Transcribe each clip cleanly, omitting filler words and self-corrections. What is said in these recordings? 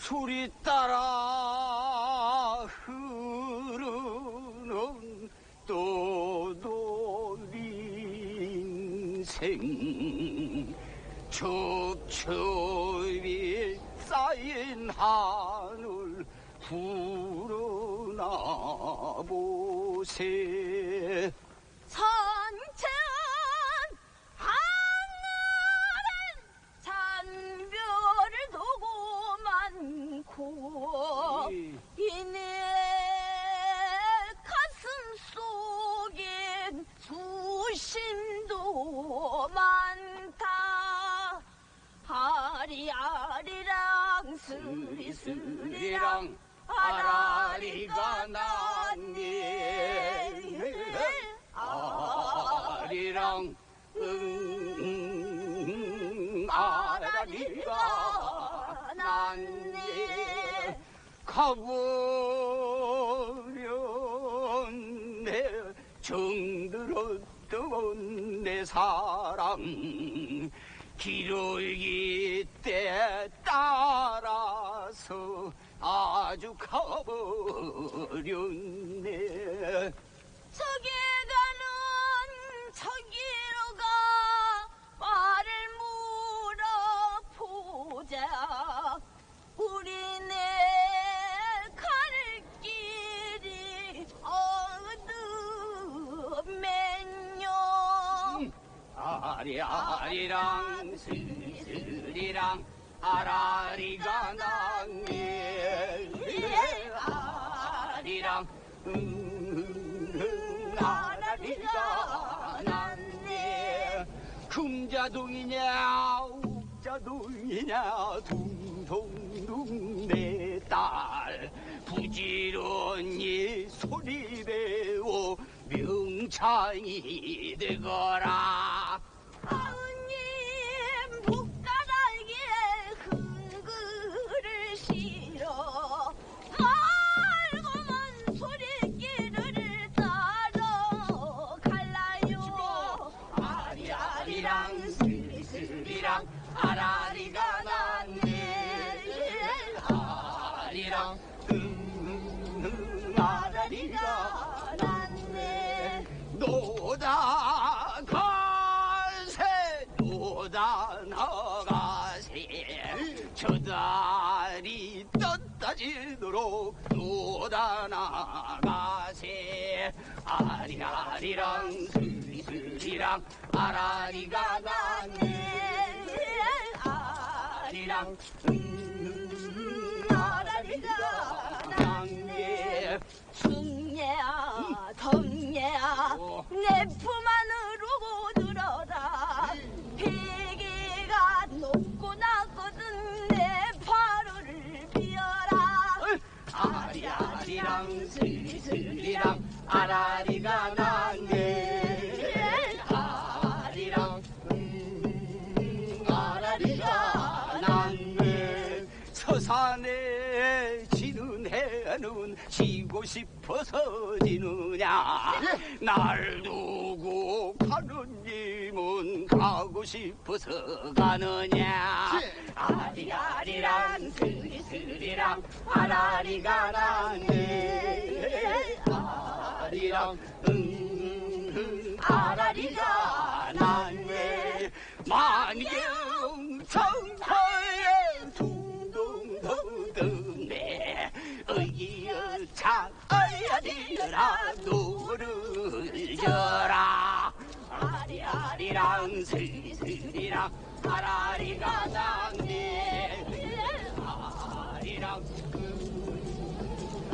소리 따라 흐르는 떠돌 인생 첩첩이 쌓인 하늘 불어나보세. 선천 하늘은 잔별을 두고 많고 이내 가슴 속엔 수심도 많다. 아리아리랑 스리스리랑 아라리가 났네. 아리랑 아라리가 났네. 가버렸네. 정들었던 내 사랑 기러기 때 따라서 아주 가버렸네. 저기 가는 저기로 가 말을 물어보자. 우리네 갈 길이 어둠맨요. 아리아리랑 스리스리랑 아라리가 났네. 아리랑 아라리가 났네. 금자동이냐 옥자동이냐 둥둥둥 내 딸 부지런히 소리 배워 명창이 되거라. 아우님 붓가락에 흥글을 실어 말고만 소리끼를 따러 갈라요. 아리아리랑 스리스리랑 아라리가 났네. 아리랑 아라리가 났네. 노다 가세 노다 나가세 저 달이 떴다지도록 노다 나가세. 아리아리랑 스리스리랑 아라리가 났네. 아리랑 아라리가 났네. 승예야 덕예야 내 품 안으로 들어라. 비기가 높고 낮거든 내 발을 비어라. 아리아리랑 스리스리랑 아라리가 났네. 아리랑 아라리가 났네. 서산에 지는 해는 지고 싶어서 지느냐. 날 두고 가는 님은 가고 싶어서 가느냐. 아리아리랑 스리스리랑 아라리가 났네. 아리랑 아라리가 났네. 만경 청포에 둥둥둥둥네. 어이여 차아야리라 노를 져라. 아리아리랑 스리스리랑 아라리가 났네. 아리랑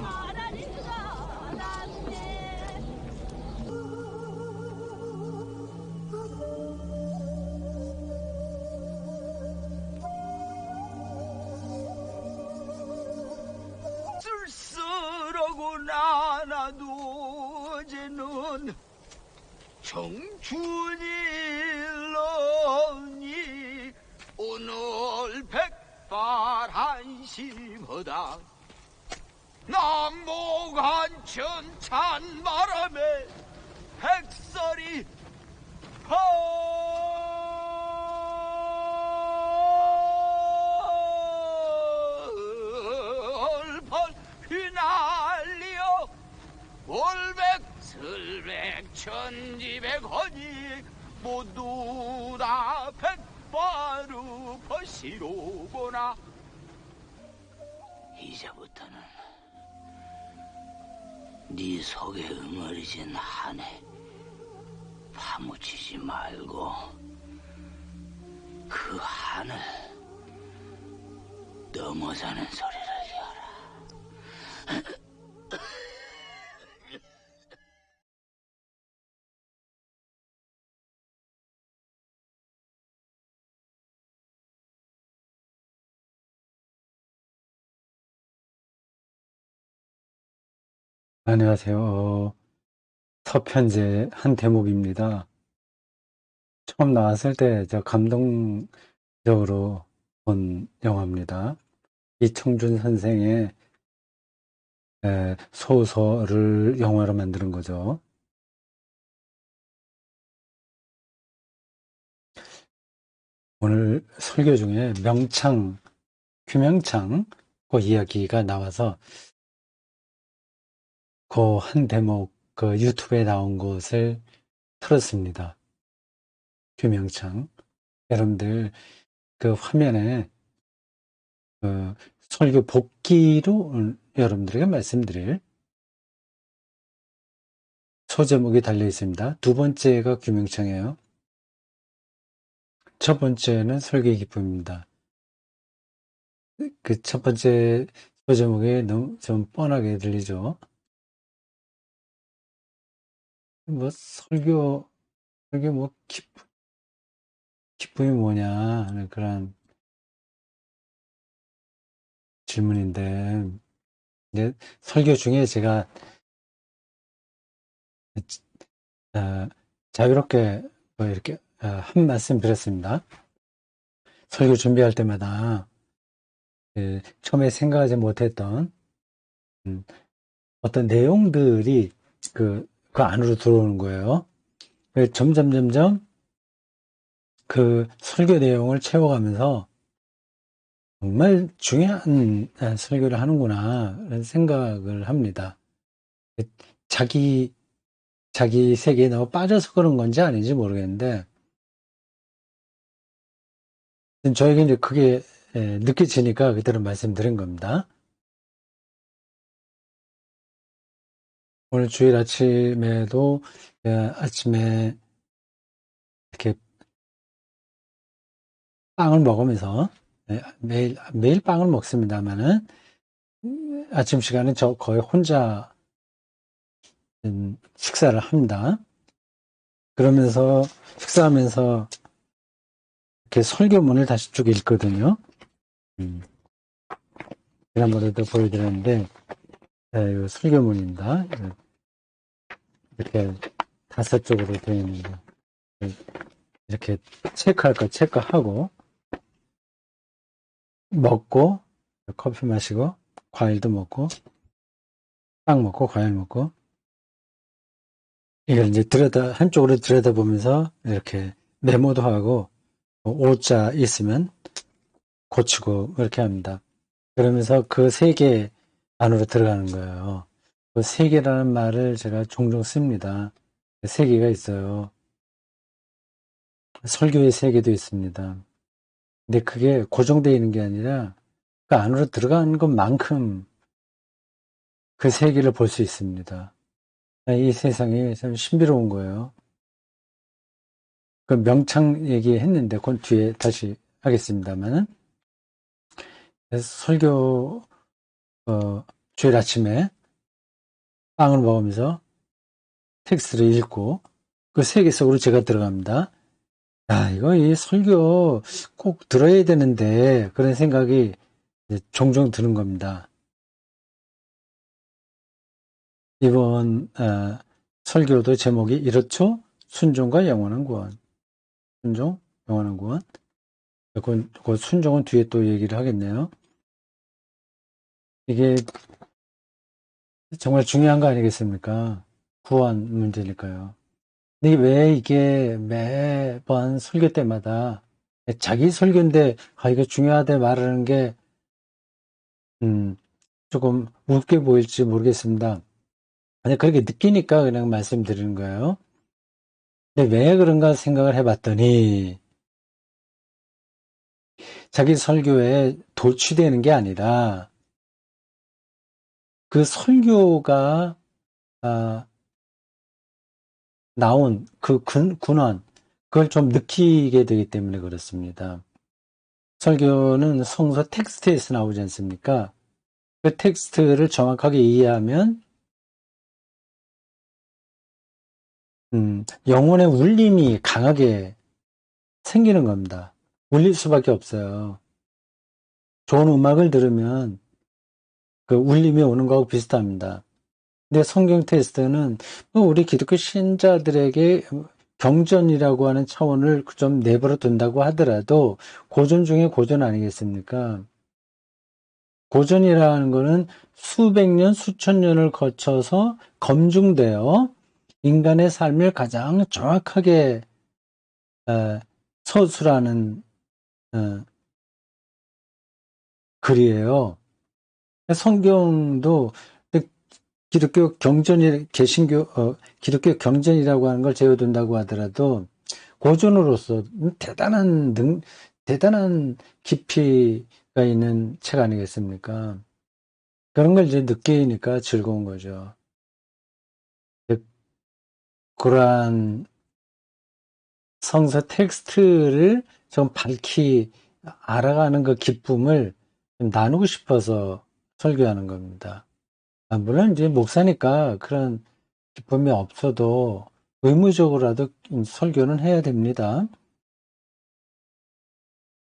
아라리가 났네. 쓸쓸하고 나나도 어제는 청춘일러니 오늘 백발한심하다. 남목한천 찬바람에 백설이 천지백허니 모두 다 백바루 것이로구나. 이제부터는 네 속에 응어리진 한해 파묻히지 말고 그 한을 넘어서는 소리를 지어라. 안녕하세요. 서편제 한 대목입니다. 처음 나왔을 때 저 감동적으로 본 영화입니다. 이청준 선생의 소설을 영화로 만드는 거죠. 오늘 설교 중에 명창, 규명창 그 이야기가 나와서 그 한 대목 그 유튜브에 나온 것을 틀었습니다. 규명창. 여러분들 그 화면에 그 설교 복기로 여러분들에게 말씀드릴 소제목이 달려 있습니다. 두 번째가 규명창이에요. 첫 번째는 설교의 기쁨입니다. 그 첫 번째 소제목이 너무 좀 뻔하게 들리죠. 뭐 설교 뭐 기쁨이 뭐냐 하는 그런 질문인데, 이제 설교 중에 제가 자유롭게 뭐 이렇게 한 말씀 드렸습니다. 설교 준비할 때마다 처음에 생각하지 못했던 어떤 내용들이 그 안으로 들어오는 거예요. 점점 그 설교 내용을 채워가면서 정말 중요한 설교를 하는구나 라는 생각을 합니다. 자기 세계에 너무 빠져서 그런 건지 아닌지 모르겠는데, 저에게 이제 그게 느껴지니까 그대로 말씀드린 겁니다. 오늘 주일 아침에도 아침에 이렇게 빵을 먹으면서, 매일 빵을 먹습니다만은 아침 시간에 저 거의 혼자 식사를 합니다. 그러면서 식사하면서 이렇게 설교문을 다시 쭉 읽거든요. 지난번에도 보여드렸는데 이 설교문입니다. 이렇게 5쪽으로 되어 있는 거. 이렇게 체크할 거 체크하고 먹고 커피 마시고 과일도 먹고 빵 먹고 과일 먹고, 이걸 이제 한쪽으로 들여다보면서 이렇게 메모도 하고 오자 있으면 고치고 이렇게 합니다. 그러면서 그 세계 안으로 들어가는 거예요. 그 세계라는 말을 제가 종종 씁니다. 세계가 있어요. 설교의 세계도 있습니다. 근데 그게 고정되어 있는 게 아니라 그 안으로 들어가는 것만큼 그 세계를 볼 수 있습니다. 이 세상이 참 신비로운 거예요. 그 명창 얘기했는데 그건 뒤에 다시 하겠습니다만은, 설교 주일 아침에 빵을 먹으면서 텍스트를 읽고 그 세계 속으로 제가 들어갑니다. 이거 이 설교 꼭 들어야 되는데 그런 생각이 종종 드는 겁니다. 이번 설교도 제목이 이렇죠? 순종과 영원한 구원. 순종, 영원한 구원. 그 순종은 뒤에 또 얘기를 하겠네요. 이게 정말 중요한 거 아니겠습니까? 구원 문제니까요. 근데 왜 이게 매번 설교 때마다 자기 설교인데 이거 중요하다 말하는 게 조금 웃겨 보일지 모르겠습니다. 아니, 그렇게 느끼니까 그냥 말씀드리는 거예요. 근데 왜 그런가 생각을 해봤더니 자기 설교에 도취되는 게 아니라 그 설교가 나온 그 근원, 그걸 좀 느끼게 되기 때문에 그렇습니다. 설교는 성서 텍스트에서 나오지 않습니까? 그 텍스트를 정확하게 이해하면 영혼의 울림이 강하게 생기는 겁니다. 울릴 수밖에 없어요. 좋은 음악을 들으면 그 울림이 오는 거하고 비슷합니다. 근데 성경 텍스트는 우리 기독교 신자들에게 경전이라고 하는 차원을 좀 내버려 둔다고 하더라도 고전 중에 고전 아니겠습니까? 고전이라는 거는 수백 년, 수천 년을 거쳐서 검증되어 인간의 삶을 가장 정확하게 서술하는 글이에요. 성경도 기독교 경전이 기독교 경전이라고 하는 걸 제어둔다고 하더라도 고전으로서 대단한 깊이가 있는 책 아니겠습니까? 그런 걸 이제 느끼니까 즐거운 거죠. 그러한 성서 텍스트를 좀 밝히 알아가는 그 기쁨을 좀 나누고 싶어서 설교하는 겁니다. 물론 이제 목사니까 그런 기쁨이 없어도 의무적으로라도 설교는 해야 됩니다.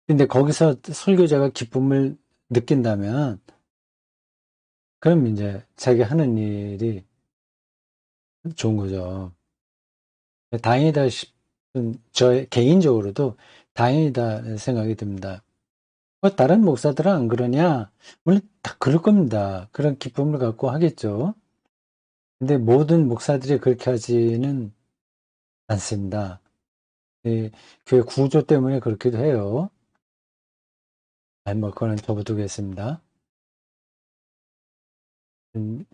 근데 거기서 설교자가 기쁨을 느낀다면 그럼 이제 자기 하는 일이 좋은 거죠. 다행이다 싶은 저 개인적으로도 다행이다 생각이 듭니다. 다른 목사들은 안 그러냐? 물론 다 그럴 겁니다. 그런 기쁨을 갖고 하겠죠. 근데 모든 목사들이 그렇게 하지는 않습니다. 교회 구조 때문에 그렇기도 해요. 그거는 접어두겠습니다.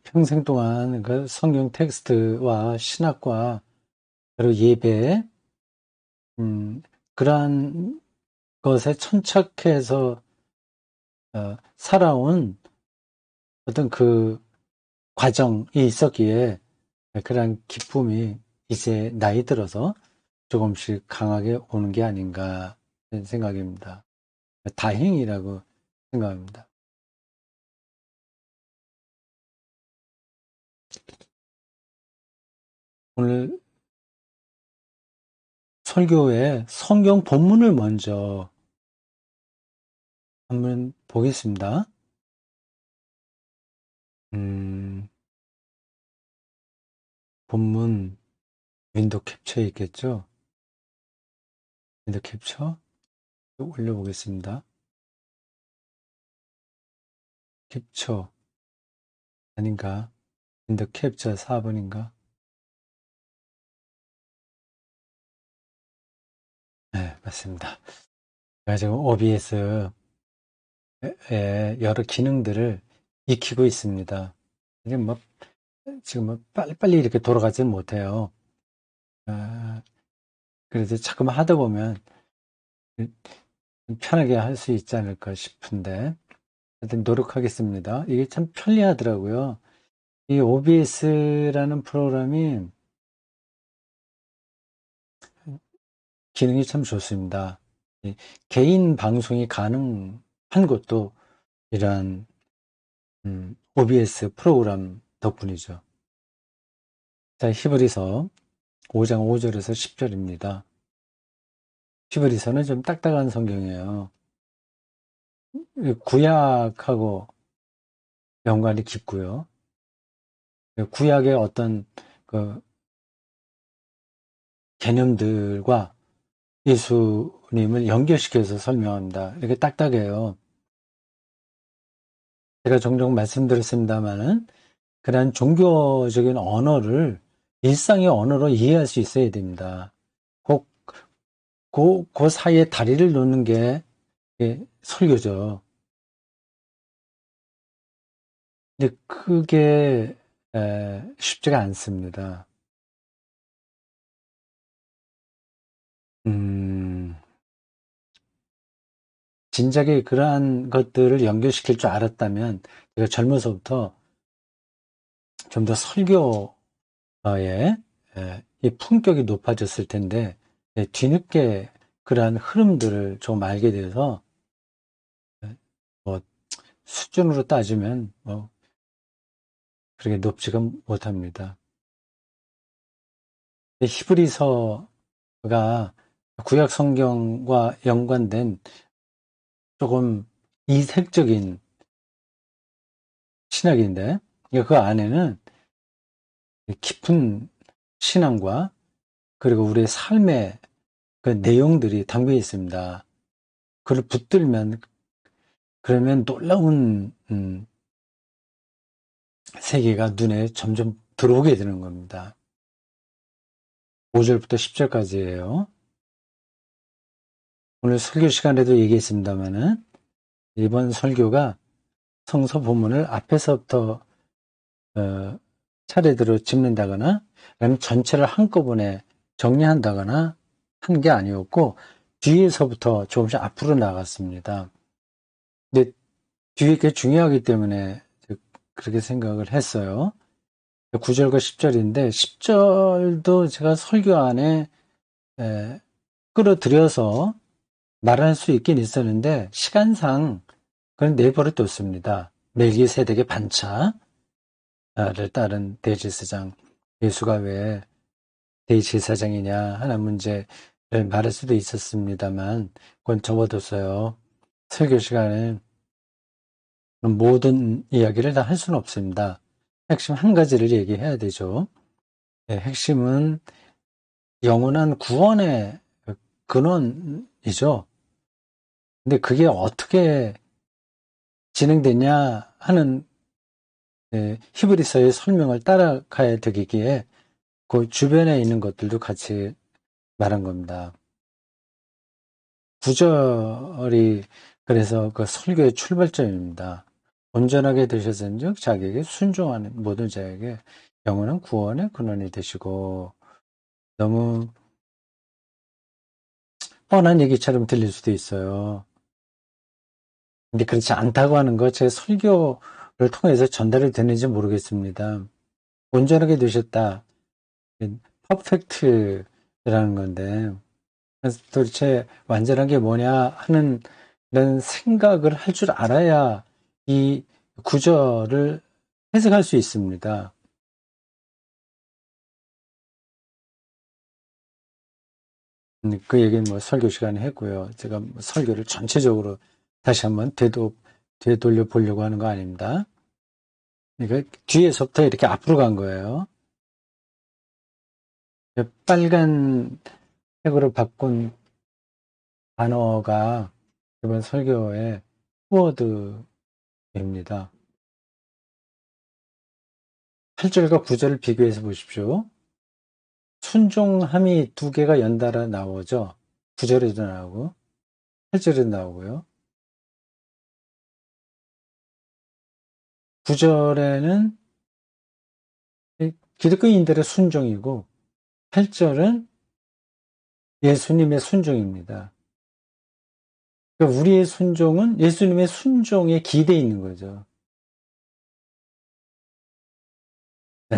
평생 동안 그 성경 텍스트와 신학과 그리고 예배, 그러한 것에 천착해서 살아온 어떤 그 과정이 있었기에 그런 기쁨이 이제 나이 들어서 조금씩 강하게 오는 게 아닌가 생각입니다. 다행이라고 생각합니다. 오늘 설교에 성경 본문을 먼저 한번 보겠습니다. 본문 윈도우 캡처에 있겠죠? 윈도우 캡처 올려보겠습니다. 캡처 아닌가? 윈도우 캡처 4번인가? 네, 맞습니다. 제가 지금 OBS에 여러 기능들을 익히고 있습니다. 이게 지금 빨리빨리 이렇게 돌아가지는 못해요. 그래서 자꾸만 하다 보면 편하게 할 수 있지 않을까 싶은데, 하여튼 노력하겠습니다. 이게 참 편리하더라고요. 이 OBS라는 프로그램이 기능이 참 좋습니다. 개인 방송이 가능한 것도 이러한 OBS 프로그램 덕분이죠. 자, 히브리서 5장 5절에서 10절입니다. 히브리서는 좀 딱딱한 성경이에요. 구약하고 연관이 깊고요. 구약의 어떤 그 개념들과 예수님을 연결시켜서 설명합니다. 이렇게 딱딱해요. 제가 종종 말씀드렸습니다만은 그런 종교적인 언어를 일상의 언어로 이해할 수 있어야 됩니다. 꼭 그 사이에 다리를 놓는 게 설교죠. 근데 그게 쉽지가 않습니다. 진작에 그러한 것들을 연결시킬 줄 알았다면 제가 젊어서부터 좀 더 설교의 이 품격이 높아졌을 텐데 뒤늦게 그러한 흐름들을 좀 알게 돼서 뭐 수준으로 따지면 뭐 그렇게 높지가 못합니다. 히브리서가 구약 성경과 연관된 조금 이색적인 신학인데 그 안에는 깊은 신앙과 그리고 우리의 삶의 그 내용들이 담겨 있습니다. 그걸 붙들면 그러면 놀라운 세계가 눈에 점점 들어오게 되는 겁니다. 5절부터 10절까지예요. 오늘 설교 시간에도 얘기했습니다만은 이번 설교가 성서 본문을 앞에서부터 차례대로 짚는다거나 아니면 전체를 한꺼번에 정리한다거나 한 게 아니었고 뒤에서부터 조금씩 앞으로 나갔습니다. 근데 뒤에 게 중요하기 때문에 그렇게 생각을 했어요. 9절과 10절인데 10절도 제가 설교 안에 끌어들여서 말할 수 있긴 있었는데 시간상 그건 내버려뒀습니다. 멜기세덱의 반차를 따른 대제사장, 예수가 왜 대제사장이냐 하는 문제를 말할 수도 있었습니다만 그건 접어뒀어요. 설교 시간에 모든 이야기를 다 할 수는 없습니다. 핵심 한 가지를 얘기해야 되죠. 핵심은 영원한 구원의 근원이죠. 근데 그게 어떻게 진행되냐 하는 히브리서의 설명을 따라가야 되기에 그 주변에 있는 것들도 같이 말한 겁니다. 9절이 그래서 그 설교의 출발점입니다. 온전하게 되셨은즉 자기에게 순종하는 모든 자에게 영원한 구원의 근원이 되시고, 너무 뻔한 얘기처럼 들릴 수도 있어요. 근데 그렇지 않다고 하는 거 제 설교를 통해서 전달이 되는지 모르겠습니다. 온전하게 되셨다. 퍼펙트라는 건데, 그래서 도대체 완전한 게 뭐냐 하는 이런 생각을 할 줄 알아야 이 구절을 해석할 수 있습니다. 그 얘기는 뭐 설교 시간에 했고요. 제가 설교를 전체적으로 다시 한번 되돌려 보려고 하는 거 아닙니다. 그러니까 뒤에서부터 이렇게 앞으로 간 거예요. 빨간 색으로 바꾼 단어가 이번 설교의 키워드입니다. 8절과 9절을 비교해서 보십시오. 순종함이 두 개가 연달아 나오죠. 9절에도 나오고 8절에도 나오고요. 9절에는 기독교인들의 순종이고 8절은 예수님의 순종입니다. 그러니까 우리의 순종은 예수님의 순종에 기대해 있는 거죠.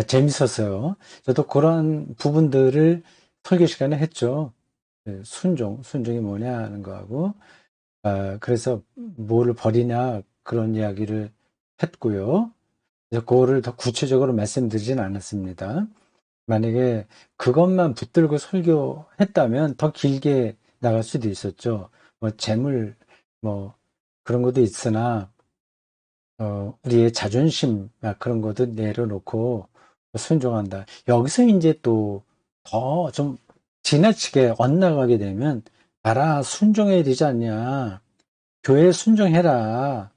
재밌었어요. 저도 그런 부분들을 설교 시간에 했죠. 순종이 뭐냐 하는 거하고, 그래서 뭐를 버리냐 그런 이야기를 했고요. 그래서 그거를 더 구체적으로 말씀드리진 않았습니다. 만약에 그것만 붙들고 설교했다면 더 길게 나갈 수도 있었죠. 뭐 재물 뭐 그런 것도 있으나 우리의 자존심 그런 것도 내려놓고 순종한다. 여기서 이제 또 더 좀 지나치게 엇나가게 되면 알아 순종해야 되지 않냐. 교회에 순종해라.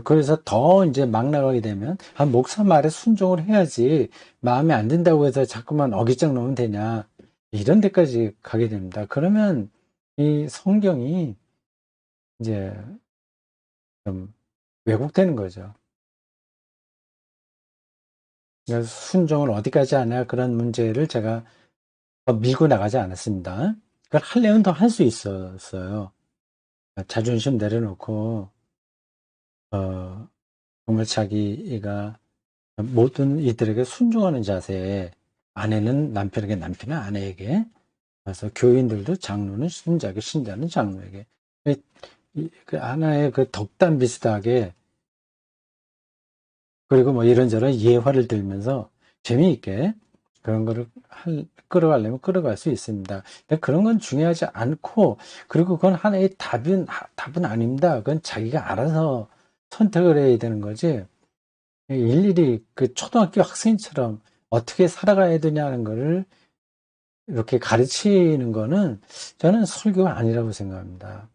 그래서 더 이제 막 나가게 되면 목사 말에 순종을 해야지 마음에 안 든다고 해서 자꾸만 어깃장 놓으면 되냐. 이런 데까지 가게 됩니다. 그러면 이 성경이 이제 좀 왜곡되는 거죠. 그래서 순종을 어디까지 하냐 그런 문제를 제가 밀고 나가지 않았습니다. 그걸 하려면 더 할 수 있었어요. 자존심 내려놓고, 정말 자기가 모든 이들에게 순종하는 자세에 아내는 남편에게, 남편은 아내에게, 그래서 교인들도 장로는 신자에게, 신자는 장로에게. 그 하나의 그 덕담 비슷하게, 그리고 뭐 이런저런 예화를 들면서 재미있게 그런 거를 끌어가려면 끌어갈 수 있습니다. 근데 그런 건 중요하지 않고, 그리고 그건 하나의 답은 아닙니다. 그건 자기가 알아서 선택을 해야 되는 거지. 일일이 그 초등학교 학생처럼 어떻게 살아가야 되냐는 거를 이렇게 가르치는 거는 저는 설교가 아니라고 생각합니다.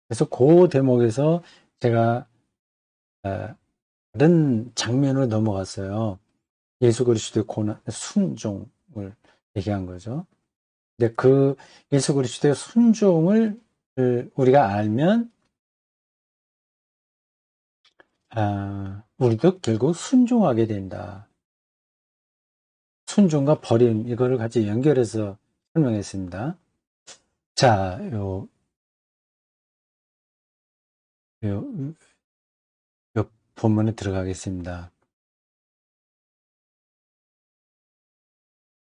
그래서 그 대목에서 제가 다른 장면으로 넘어갔어요. 예수 그리스도의 고난, 순종을 얘기한 거죠. 근데 그 예수 그리스도의 순종을 우리가 알면 우리도 결국 순종하게 된다. 순종과 버림 이거를 같이 연결해서 설명했습니다. 자, 요 본문에 들어가겠습니다.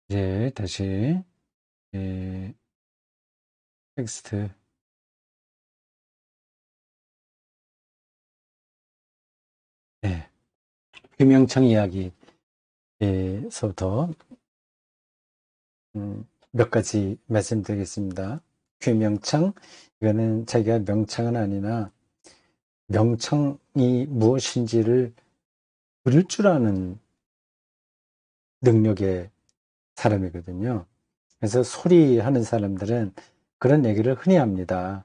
이제 다시 텍스트 규명청 이야기에서부터 몇 가지 말씀드리겠습니다. 규명청, 이거는 자기가 명창은 아니나 명청이 무엇인지를 부릴 줄 아는 능력의 사람이거든요. 그래서 소리하는 사람들은 그런 얘기를 흔히 합니다.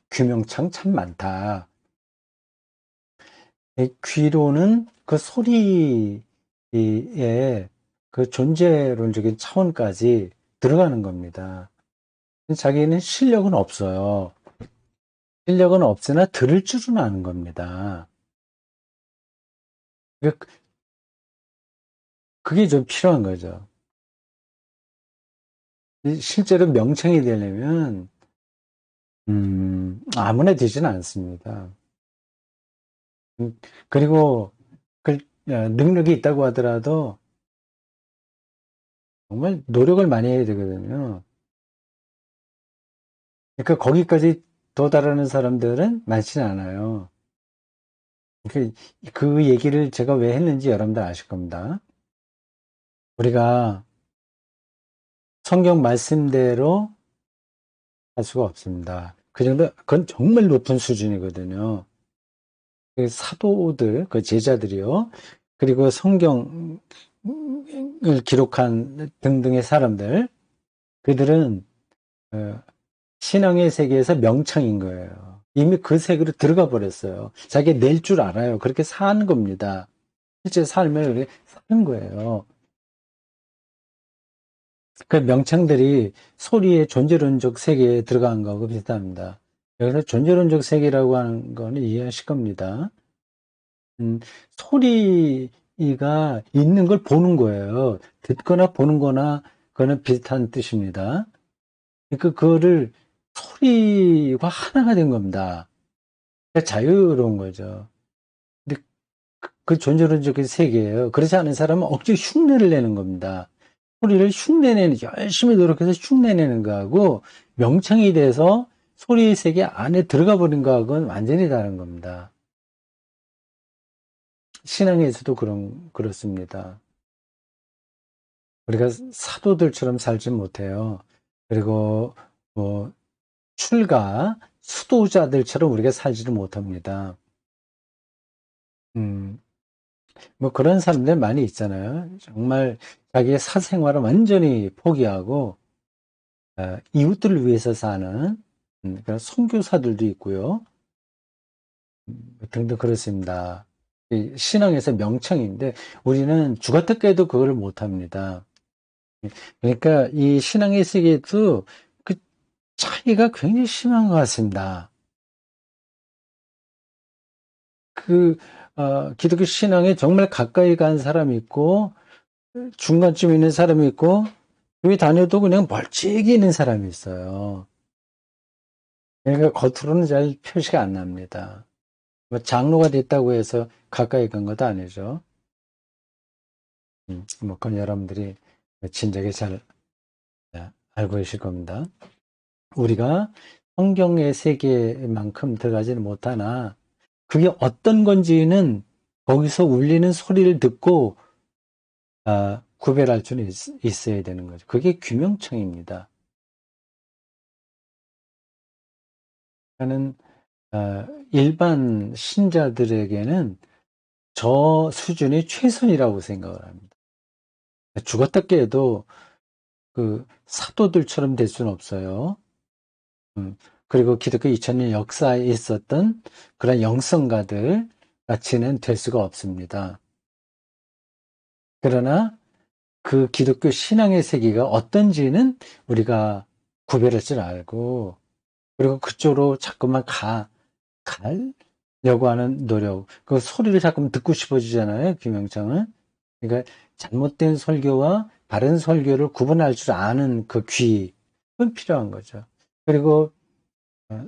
규명청 참 많다. 귀로는 그 소리의 그 존재론적인 차원까지 들어가는 겁니다. 자기는 실력은 없어요. 실력은 없으나 들을 줄은 아는 겁니다. 그게 좀 필요한 거죠. 실제로 명청이 되려면 아무나 되지는 않습니다. 그리고 능력이 있다고 하더라도 정말 노력을 많이 해야 되거든요. 그러니까 거기까지 도달하는 사람들은 많지는 않아요. 그 얘기를 제가 왜 했는지 여러분들 아실 겁니다. 우리가 성경 말씀대로 할 수가 없습니다. 그 정도, 그건 정말 높은 수준이거든요. 그 사도들, 그 제자들이요. 그리고 성경을 기록한 등등의 사람들, 그들은 신앙의 세계에서 명창인 거예요. 이미 그 세계로 들어가 버렸어요. 자기 낼 줄 알아요. 그렇게 사는 겁니다. 실제 삶을 그렇게 사는 거예요. 그 명창들이 소리의 존재론적 세계에 들어간 거하고 비슷합니다. 여기서 존재론적 세계라고 하는 거는 이해하실 겁니다. 소리가 있는 걸 보는 거예요. 듣거나 보는 거나 그거는 비슷한 뜻입니다. 그러니까 그거를 소리와 하나가 된 겁니다. 자유로운 거죠. 근데 그 존재론적인 세계예요. 그렇지 않은 사람은 억지로 흉내를 내는 겁니다. 소리를 흉내내는, 열심히 노력해서 흉내내는 거하고 명창이 돼서 소리의 세계 안에 들어가 버린 거하고는 완전히 다른 겁니다. 신앙에서도 그렇습니다. 우리가 사도들처럼 살지 못해요. 그리고 출가, 수도자들처럼 우리가 살지를 못합니다. 그런 사람들 많이 있잖아요. 정말 자기의 사생활을 완전히 포기하고, 이웃들을 위해서 사는, 그런 선교사들도 있고요. 등등 그렇습니다. 신앙에서 명창인데, 우리는 죽었다깨도 그걸 못합니다. 그러니까 이 신앙의 세계에도 그 차이가 굉장히 심한 것 같습니다. 기독교 신앙에 정말 가까이 간 사람이 있고, 중간쯤 있는 사람이 있고, 교회 다녀도 그냥 멀찍이 있는 사람이 있어요. 그러니까 겉으로는 잘 표시가 안 납니다. 뭐 장로가 됐다고 해서 가까이 간 것도 아니죠. 뭐 그건 여러분들이 진작에 잘 알고 계실 겁니다. 우리가 성경의 세계만큼 들어가지는 못하나 그게 어떤 건지는 거기서 울리는 소리를 듣고 구별할 수는 있어야 되는 거죠. 그게 규명청입니다. 저는 일반 신자들에게는 저 수준이 최선이라고 생각을 합니다. 죽었다 깨도 그 사도들처럼 될 수는 없어요. 그리고 기독교 2000년 역사에 있었던 그런 영성가들 같이는 될 수가 없습니다. 그러나 그 기독교 신앙의 세계가 어떤지는 우리가 구별할 줄 알고, 그리고 그쪽으로 자꾸만 가려고 하는 노력, 그 소리를 자꾸만 듣고 싶어지잖아요, 김영창은. 그러니까 잘못된 설교와 바른 설교를 구분할 줄 아는 그 귀, 그건 필요한 거죠. 그리고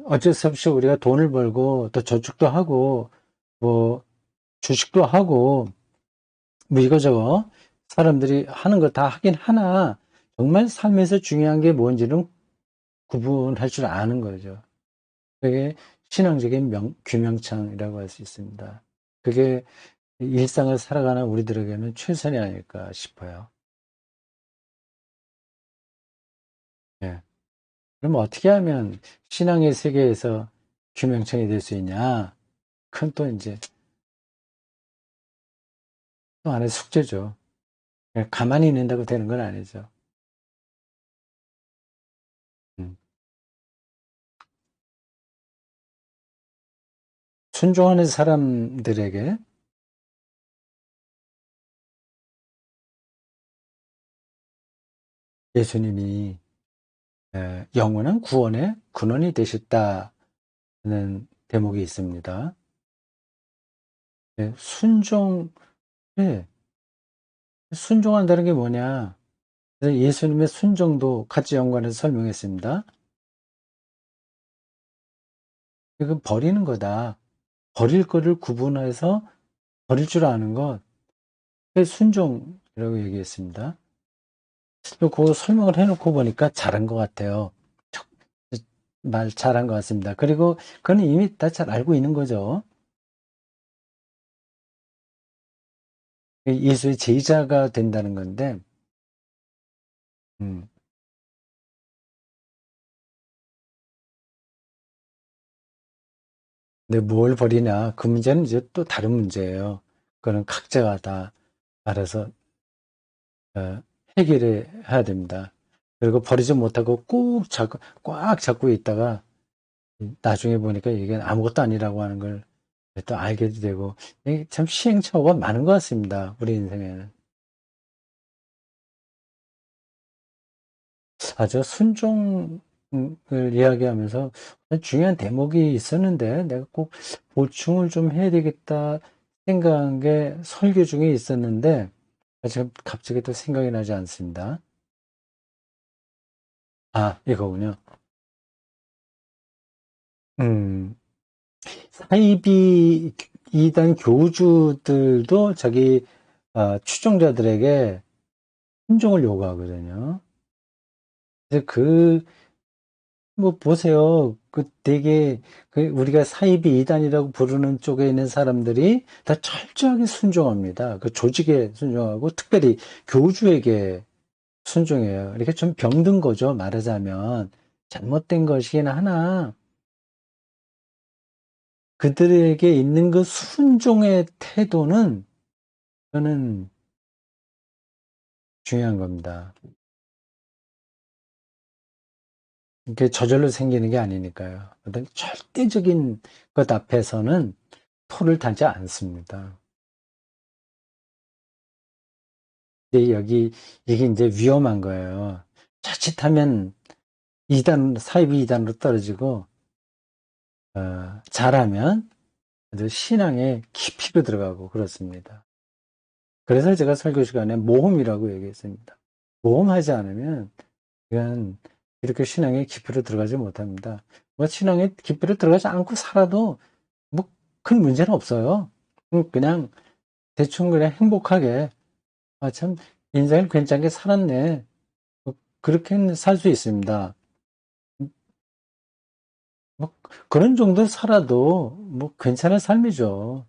어쩔 수 없이 우리가 돈을 벌고 또 저축도 하고 뭐 주식도 하고 뭐 이거저거 사람들이 하는 거 다 하긴 하나 정말 삶에서 중요한 게 뭔지는 구분할 줄 아는 거죠. 그게 신앙적인 규명창이라고 할 수 있습니다. 그게 일상을 살아가는 우리들에게는 최선이 아닐까 싶어요. 예. 그럼 어떻게 하면 신앙의 세계에서 규명창이 될 수 있냐? 그건 또 이제 또 하나의 숙제죠. 가만히 있는다고 되는 건 아니죠. 음. 순종하는 사람들에게 예수님이 영원한 구원의 근원이 되셨다는 대목이 있습니다. 순종한다는 게 뭐냐? 그래서 예수님의 순종도 같이 연관해서 설명했습니다. 이건 버리는 거다. 버릴 거를 구분해서 버릴 줄 아는 것. 그게 순종이라고 얘기했습니다. 그 설명을 해놓고 보니까 잘한 것 같아요. 말 잘한 것 같습니다. 그리고 그건 이미 다 잘 알고 있는 거죠. 예수의 제자가 된다는 건데, 음, 근데 뭘 버리냐? 그 문제는 이제 또 다른 문제예요. 그거는 각자가 다 알아서 어, 해결해야 됩니다. 그리고 버리지 못하고 꽉 잡고 있다가 나중에 보니까 이게 아무것도 아니라고 하는 걸 또 알게 되고, 이게 참 시행착오가 많은 것 같습니다. 우리 인생에는. 저 순종을 이야기하면서 중요한 대목이 있었는데 내가 꼭 보충을 좀 해야 되겠다 생각한 게 설교 중에 있었는데 지금 갑자기 또 생각이 나지 않습니다. 이거군요. 음, 사이비 이단 교주들도 자기 추종자들에게 순종을 요구하거든요. 그래서 뭐 보세요. 되게 우리가 사이비 이단이라고 부르는 쪽에 있는 사람들이 다 철저하게 순종합니다. 그 조직에 순종하고 특별히 교주에게 순종해요. 이렇게 좀 병든 거죠. 말하자면 잘못된 것이긴 하나 그들에게 있는 그 순종의 태도는 저는 중요한 겁니다. 이게 저절로 생기는 게 아니니까요. 어떤 절대적인 것 앞에서는 토를 달지 않습니다. 근데 이게 이제 위험한 거예요. 자칫하면 사이비 이단으로 떨어지고, 잘하면 아주 신앙의 깊이로 들어가고 그렇습니다. 그래서 제가 설교 시간에 모험이라고 얘기했습니다. 모험하지 않으면 이건 이렇게 신앙의 깊이로 들어가지 못합니다. 뭐 신앙의 깊이로 들어가지 않고 살아도 뭐 큰 문제는 없어요. 그냥 대충 그냥 행복하게 참 인생을 괜찮게 살았네. 뭐 그렇게 살 수 있습니다. 뭐 그런 정도 살아도 뭐 괜찮은 삶이죠.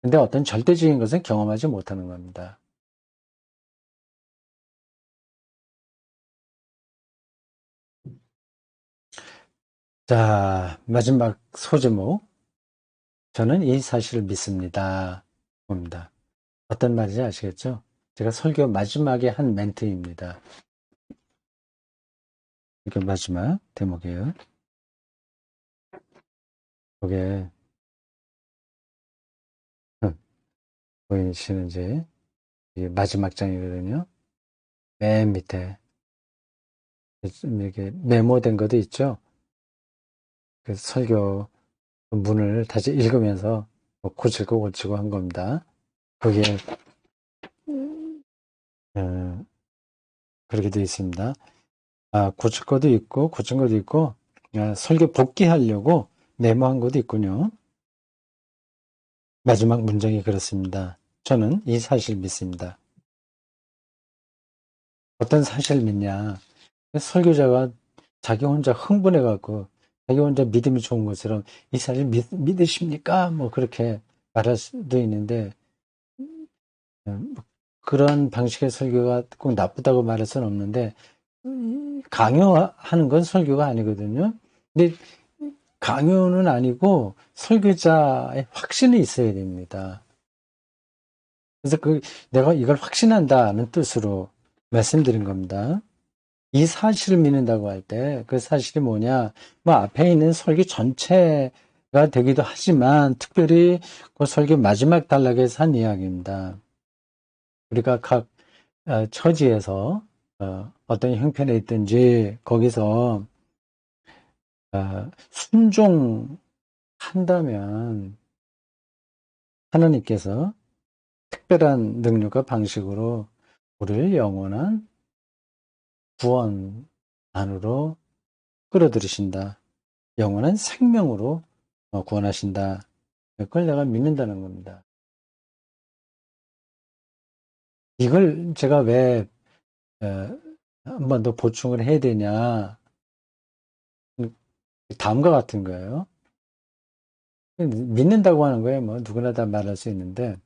근데 어떤 절대적인 것은 경험하지 못하는 겁니다. 자, 마지막 소제목. 저는 이 사실을 믿습니다. 봅니다. 어떤 말인지 아시겠죠? 제가 설교 마지막에 한 멘트입니다. 이게 마지막 대목이에요. 그게 보이시는지 이게 마지막 장이거든요. 맨 밑에 이렇게 메모된 것도 있죠. 그 설교 문을 다시 읽으면서 고치고 고치고 한 겁니다. 거기에 그렇게 되어 있습니다. 고칠 것도 있고 고친 것도 있고 설교 복귀하려고 메모한 것도 있군요. 마지막 문장이 그렇습니다. 저는 이 사실 믿습니다. 어떤 사실을 믿냐? 설교자가 자기 혼자 흥분해갖고 자기 혼자 믿음이 좋은 것처럼 이 사실 믿으십니까? 뭐 그렇게 말할 수도 있는데 그런 방식의 설교가 꼭 나쁘다고 말할 수는 없는데 강요하는 건 설교가 아니거든요. 근데 강요는 아니고 설교자의 확신이 있어야 됩니다. 그래서 내가 이걸 확신한다는 뜻으로 말씀드린 겁니다. 이 사실을 믿는다고 할 때 그 사실이 뭐냐? 뭐 앞에 있는 설교 전체가 되기도 하지만 특별히 그 설교 마지막 단락에서 한 이야기입니다. 우리가 각 처지에서 어떤 형편에 있든지 거기서 순종한다면 하나님께서 특별한 능력과 방식으로 우리를 영원한 구원 안으로 끌어들이신다. 영원한 생명으로 구원하신다. 그걸 내가 믿는다는 겁니다. 이걸 제가 왜 한 번 더 보충을 해야 되냐. 다음과 같은 거예요. 믿는다고 하는 거예요. 뭐 누구나 다 말할 수 있는데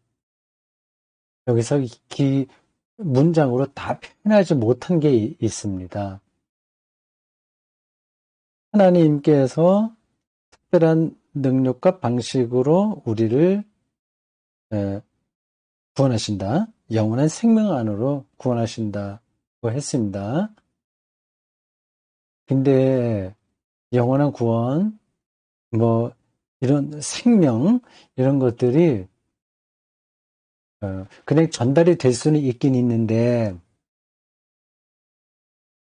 여기서 문장으로 다 표현하지 못한 게 있습니다. 하나님께서 특별한 능력과 방식으로 우리를 구원하신다. 영원한 생명 안으로 구원하신다고 했습니다. 근데 영원한 구원, 뭐 이런 생명 이런 것들이 그냥 전달이 될 수는 있긴 있는데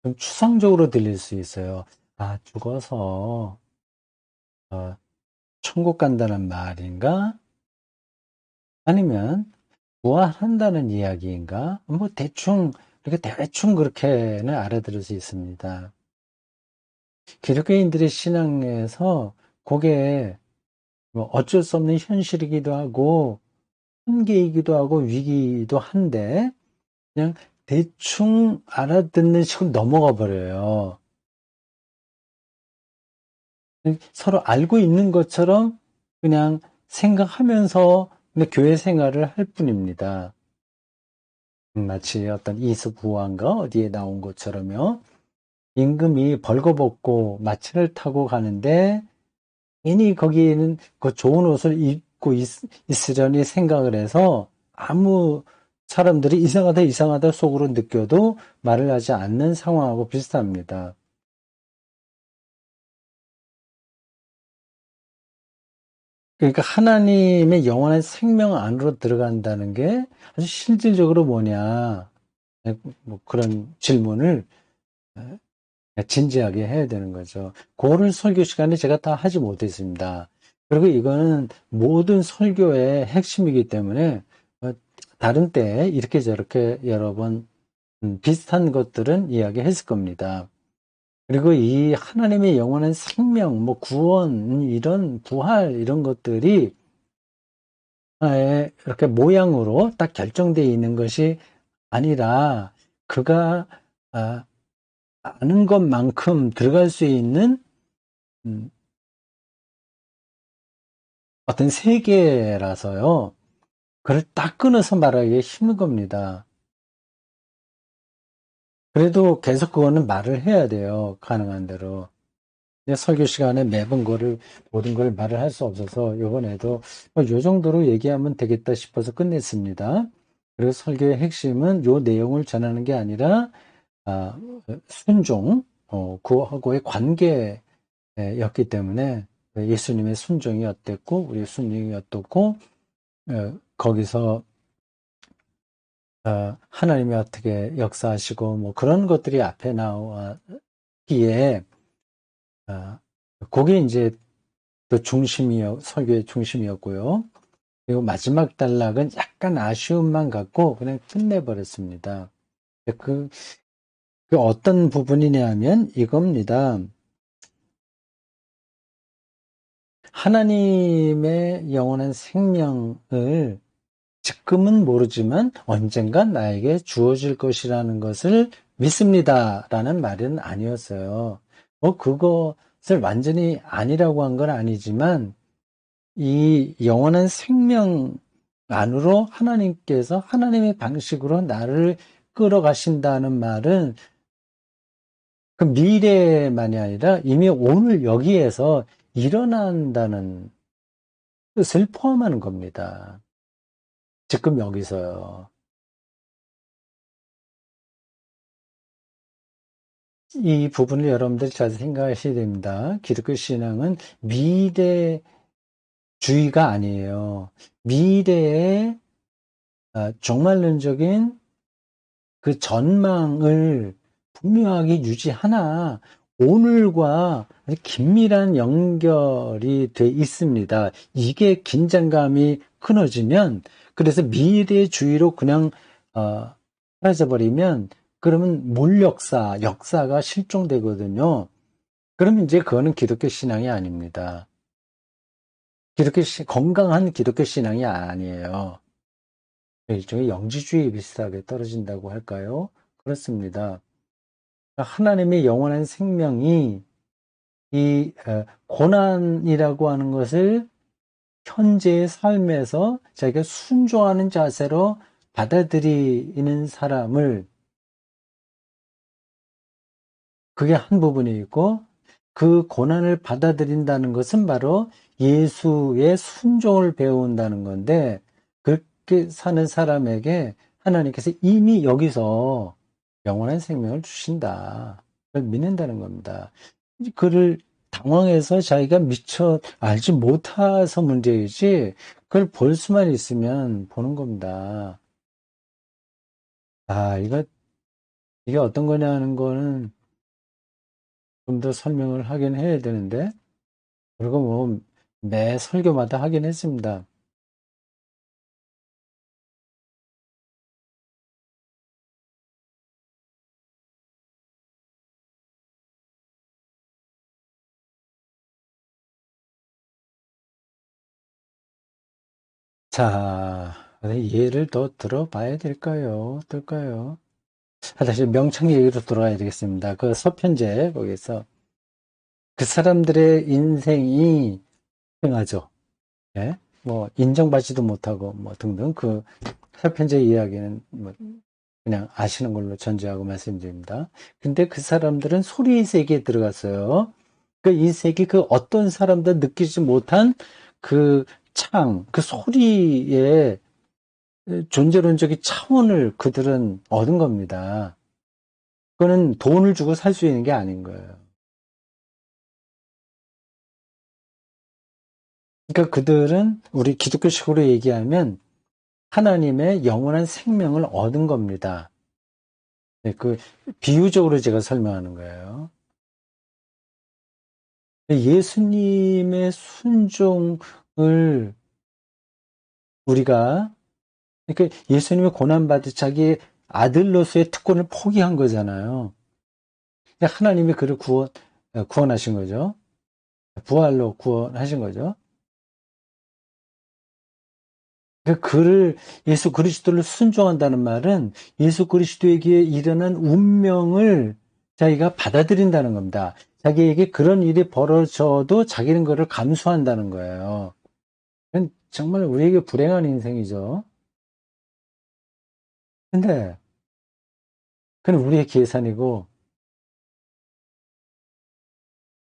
좀 추상적으로 들릴 수 있어요. 죽어서 천국 간다는 말인가? 아니면 부활한다는 이야기인가? 뭐 대충 그렇게는 알아들을 수 있습니다. 기독교인들의 신앙에서 그게 뭐 어쩔 수 없는 현실이기도 하고 한계이기도 하고 위기이기도 한데 그냥 대충 알아듣는 식으로 넘어가 버려요. 서로 알고 있는 것처럼 그냥 생각하면서 교회 생활을 할 뿐입니다. 마치 어떤 이수부왕가 어디에 나온 것처럼요. 임금이 벌거벗고 마차를 타고 가는데 괜히 거기에는 그 좋은 옷을 입고 있으려니 생각을 해서 아무 사람들이 이상하다 속으로 느껴도 말을 하지 않는 상황하고 비슷합니다. 그러니까 하나님의 영원한 생명 안으로 들어간다는 게 아주 실질적으로 뭐냐, 뭐 그런 질문을 진지하게 해야 되는 거죠. 그거를 설교 시간에 제가 다 하지 못했습니다. 그리고 이거는 모든 설교의 핵심이기 때문에 다른 때에 이렇게 저렇게 여러 번 비슷한 것들은 이야기했을 겁니다. 그리고 이 하나님의 영원한 생명, 뭐 구원, 이런 부활 이런 것들이 이렇게 모양으로 딱 결정되어 있는 것이 아니라 그가 아는 것만큼 들어갈 수 있는 어떤 세계라서요. 그걸 딱 끊어서 말하기 힘든 겁니다. 그래도 계속 그거는 말을 해야 돼요. 가능한 대로. 설교 시간에 매번 모든 걸 말을 할 수 없어서 이번에도 요 정도로 얘기하면 되겠다 싶어서 끝냈습니다. 그리고 설교의 핵심은 요 내용을 전하는 게 아니라 순종, 그하고의 관계였기 때문에 예수님의 순종이 어땠고 우리 순종이 어떻고 거기서 하나님이 어떻게 역사하시고 뭐 그런 것들이 앞에 나왔기에 그게 이제 그 설교의 중심이었고요. 그리고 마지막 단락은 약간 아쉬움만 갖고 그냥 끝내버렸습니다. 그 어떤 부분이냐면 이겁니다. 하나님의 영원한 생명을 지금은 모르지만 언젠간 나에게 주어질 것이라는 것을 믿습니다라는 말은 아니었어요. 그것을 완전히 아니라고 한 건 아니지만 이 영원한 생명 안으로 하나님께서 하나님의 방식으로 나를 끌어가신다는 말은 그 미래만이 아니라 이미 오늘 여기에서 일어난다는 뜻을 포함하는 겁니다. 지금 여기서요. 이 부분을 여러분들이 잘 생각하셔야 됩니다. 기독교 신앙은 미래주의가 아니에요. 미래의 종말론적인 그 전망을 분명하게 유지하나 오늘과 긴밀한 연결이 돼 있습니다. 이게 긴장감이 끊어지면 그래서 미래주의로 그냥 사라져버리면 그러면 역사가 실종되거든요. 그러면 이제 그거는 기독교 신앙이 아닙니다. 건강한 기독교 신앙이 아니에요. 일종의 영지주의 비슷하게 떨어진다고 할까요? 그렇습니다. 하나님의 영원한 생명이 이 고난이라고 하는 것을 현재의 삶에서 자기가 순종하는 자세로 받아들이는 사람을 그게 한 부분이 있고 그 고난을 받아들인다는 것은 바로 예수의 순종을 배운다는 건데 그렇게 사는 사람에게 하나님께서 이미 여기서 영원한 생명을 주신다. 그걸 믿는다는 겁니다. 그를 당황해서 자기가 미처 알지 못해서 문제이지 그걸 볼 수만 있으면 보는 겁니다. 이게 어떤 거냐는 거는 좀 더 설명을 하긴 해야 되는데 그리고 뭐 매 설교마다 하긴 했습니다. 자, 예를 더 들어봐야 될까요? 어떨까요? 다시 명창 얘기로 돌아가야 되겠습니다. 그 서편제 거기서 그 사람들의 인생이 행하죠. 예? 뭐 인정받지도 못하고 뭐 등등 그 서편제 이야기는 뭐 그냥 아시는 걸로 전제하고 말씀드립니다. 근데 그 사람들은 소리의 세계에 들어갔어요. 이 세계 그 어떤 사람도 느끼지 못한 그 그 소리의 존재론적인 차원을 그들은 얻은 겁니다. 그거는 돈을 주고 살 수 있는 게 아닌 거예요. 그러니까 그들은 우리 기독교식으로 얘기하면 하나님의 영원한 생명을 얻은 겁니다. 그 비유적으로 제가 설명하는 거예요. 예수님의 순종을 우리가 그러니까 예수님이 고난받을 자기 아들로서의 특권을 포기한 거잖아요. 하나님이 그를 구원하신 거죠. 부활로 구원하신 거죠. 그를 예수 그리스도를 순종한다는 말은 예수 그리스도에게 일어난 운명을 자기가 받아들인다는 겁니다. 자기에게 그런 일이 벌어져도 자기는 그를 감수한다는 거예요. 그건 정말 우리에게 불행한 인생이죠. 근데 그건 우리의 계산이고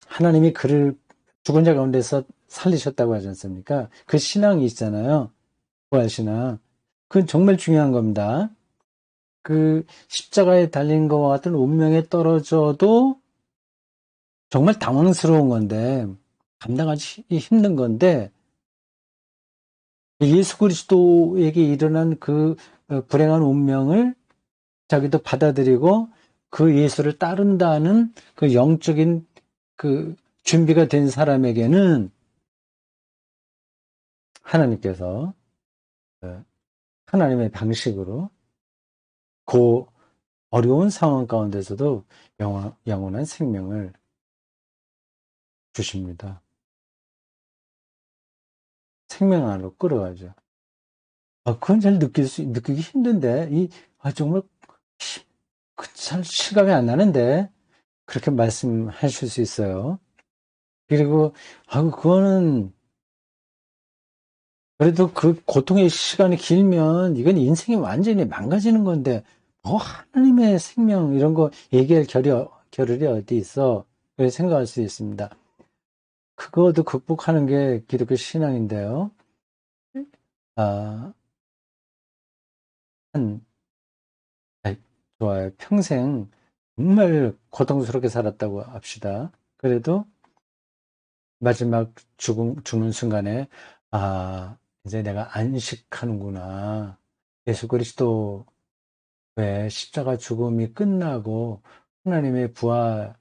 하나님이 그를 죽은 자 가운데서 살리셨다고 하지 않습니까? 그 신앙이 있잖아요. 부활신앙. 그건 정말 중요한 겁니다. 그 십자가에 달린 것과 같은 운명에 떨어져도 정말 당황스러운 건데 감당하기 힘든 건데 예수 그리스도에게 일어난 그 불행한 운명을 자기도 받아들이고 그 예수를 따른다는 그 영적인 그 준비가 된 사람에게는 하나님께서 하나님의 방식으로 그 어려운 상황 가운데서도 영원한 생명을 주십니다. 생명 안으로 끌어가죠. 그건 잘 느끼기 힘든데, 정말, 잘 실감이 안 나는데, 그렇게 말씀하실 수 있어요. 그리고, 그거는, 그래도 그 고통의 시간이 길면, 이건 인생이 완전히 망가지는 건데, 하나님의 생명, 이런 거 얘기할 겨를이 어디 있어? 그렇게 생각할 수 있습니다. 그것도 극복하는 게 기독교 신앙인데요. 좋아요. 평생 정말 고통스럽게 살았다고 합시다. 그래도 마지막 죽는 순간에, 이제 내가 안식하는구나. 예수 그리스도의 십자가 죽음이 끝나고 하나님의 부활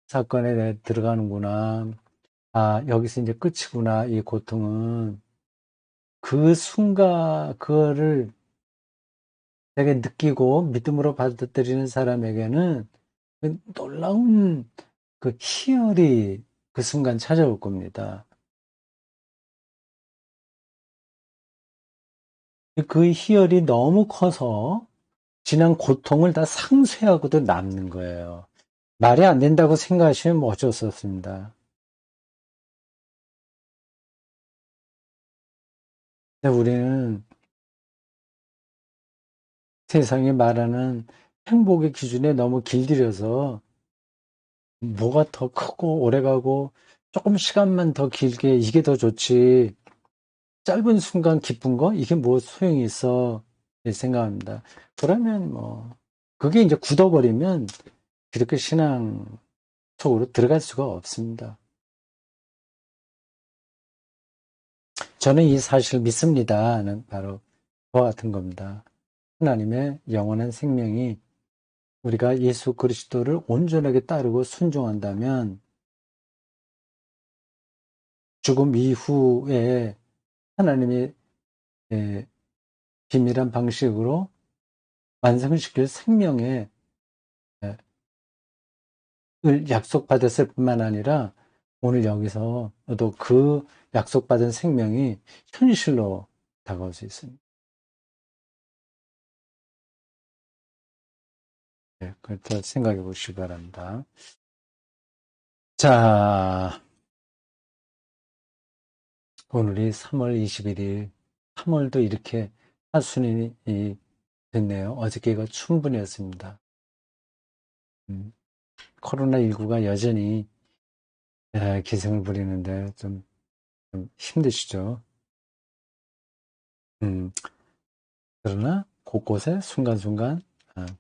사건에 내가 들어가는구나. 여기서 이제 끝이구나. 이 고통은. 그 순간, 그거를 내가 느끼고 믿음으로 받아들이는 사람에게는 놀라운 그 희열이 그 순간 찾아올 겁니다. 그 희열이 너무 커서 지난 고통을 다 상쇄하고도 남는 거예요. 말이 안 된다고 생각하시면 어쩔 수 없습니다. 근데 우리는 세상이 말하는 행복의 기준에 너무 길들여서 뭐가 더 크고 오래가고 조금 시간만 더 길게 이게 더 좋지. 짧은 순간 기쁜 거? 이게 뭐 소용이 있어? 생각합니다. 그러면 그게 이제 굳어버리면 그렇게 신앙 속으로 들어갈 수가 없습니다. 저는 이 사실을 믿습니다는 바로 그와 같은 겁니다. 하나님의 영원한 생명이 우리가 예수 그리스도를 온전하게 따르고 순종한다면 죽음 이후에 하나님의 비밀한 방식으로 완성시킬 생명의 을 약속받았을 뿐만 아니라 오늘 여기서도 그 약속받은 생명이 현실로 다가올 수 있습니다. 그걸 더 생각해 보시기 바랍니다. 자, 오늘이 3월 21일, 3월도 이렇게 하순이 됐네요. 어저께가 충분이었습니다. 코로나19가 여전히 기승을 부리는데 좀 힘드시죠? 그러나 곳곳에 순간순간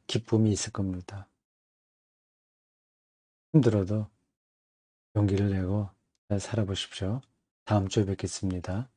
기쁨이 있을 겁니다. 힘들어도 용기를 내고 잘 살아보십시오. 다음 주에 뵙겠습니다.